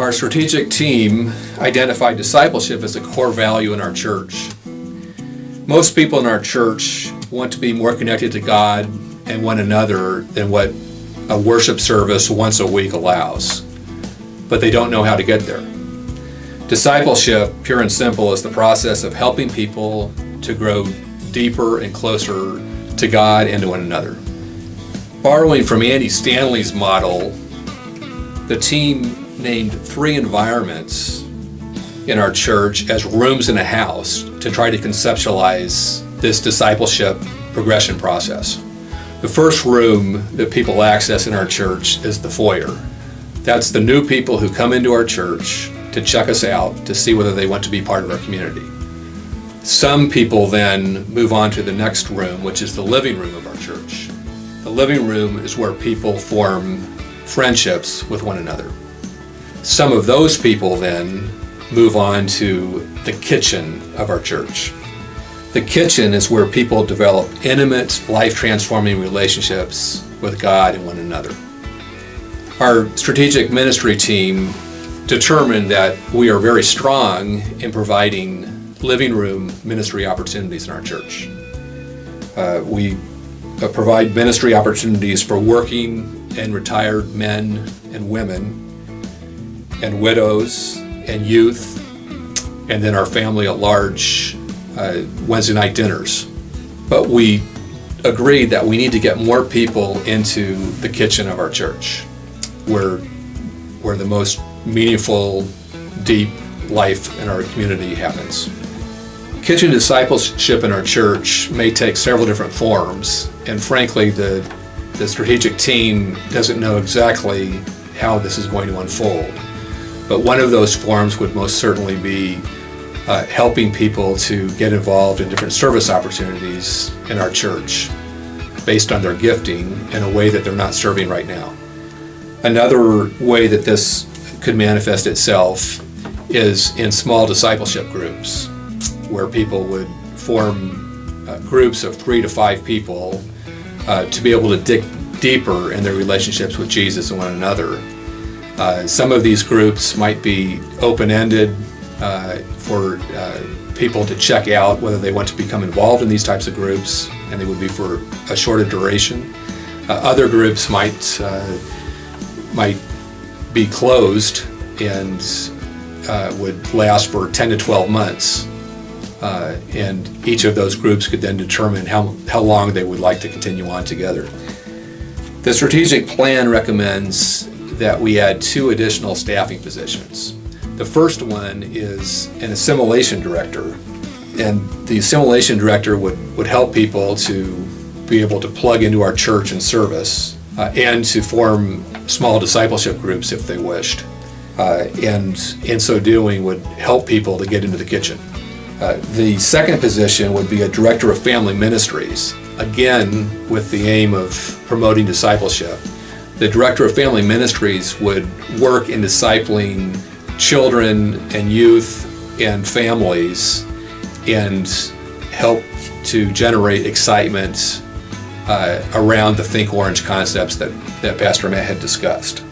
Our strategic team identified discipleship as a core value in our church. Most people in our church want to be more connected to God and one another than what a worship service once a week allows, but they don't know how to get there. Discipleship, pure and simple, is the process of helping people to grow deeper and closer to God and to one another. Borrowing from Andy Stanley's model, the team named 3 environments in our church as rooms in a house to try to conceptualize this discipleship progression process. The first room that people access in our church is the foyer. That's the new people who come into our church to check us out to see whether they want to be part of our community. Some people then move on to the next room, which is the living room of our church. The living room is where people form friendships with one another. Some of those people then move on to the kitchen of our church. The kitchen is where people develop intimate, life-transforming relationships with God and one another. Our strategic ministry team determined that we are very strong in providing living room ministry opportunities in our church. We provide ministry opportunities for working and retired men and women, and widows and youth, and then our family at large Wednesday night dinners. But we agreed that we need to get more people into the kitchen of our church, where the most meaningful, deep life in our community happens. Kitchen discipleship in our church may take several different forms, and frankly, the strategic team doesn't know exactly how this is going to unfold. But one of those forms would most certainly be helping people to get involved in different service opportunities in our church based on their gifting in a way that they're not serving right now. Another way that this could manifest itself is in small discipleship groups, where people would form groups of 3 to 5 people to be able to dig deeper in their relationships with Jesus and one another. Some of these groups might be open-ended for people to check out whether they want to become involved in these types of groups, and they would be for a shorter duration. Other groups might be closed and would last for 10 to 12 months, and each of those groups could then determine how long they would like to continue on together. The strategic plan recommends that we add 2 additional staffing positions. The first one is an assimilation director, and the assimilation director would help people to be able to plug into our church and service and to form small discipleship groups if they wished, and in so doing would help people to get into the kitchen. The second position would be a director of family ministries, again with the aim of promoting discipleship. The director of family ministries would work in discipling children and youth and families and help to generate excitement around the Think Orange concepts that Pastor Matt had discussed.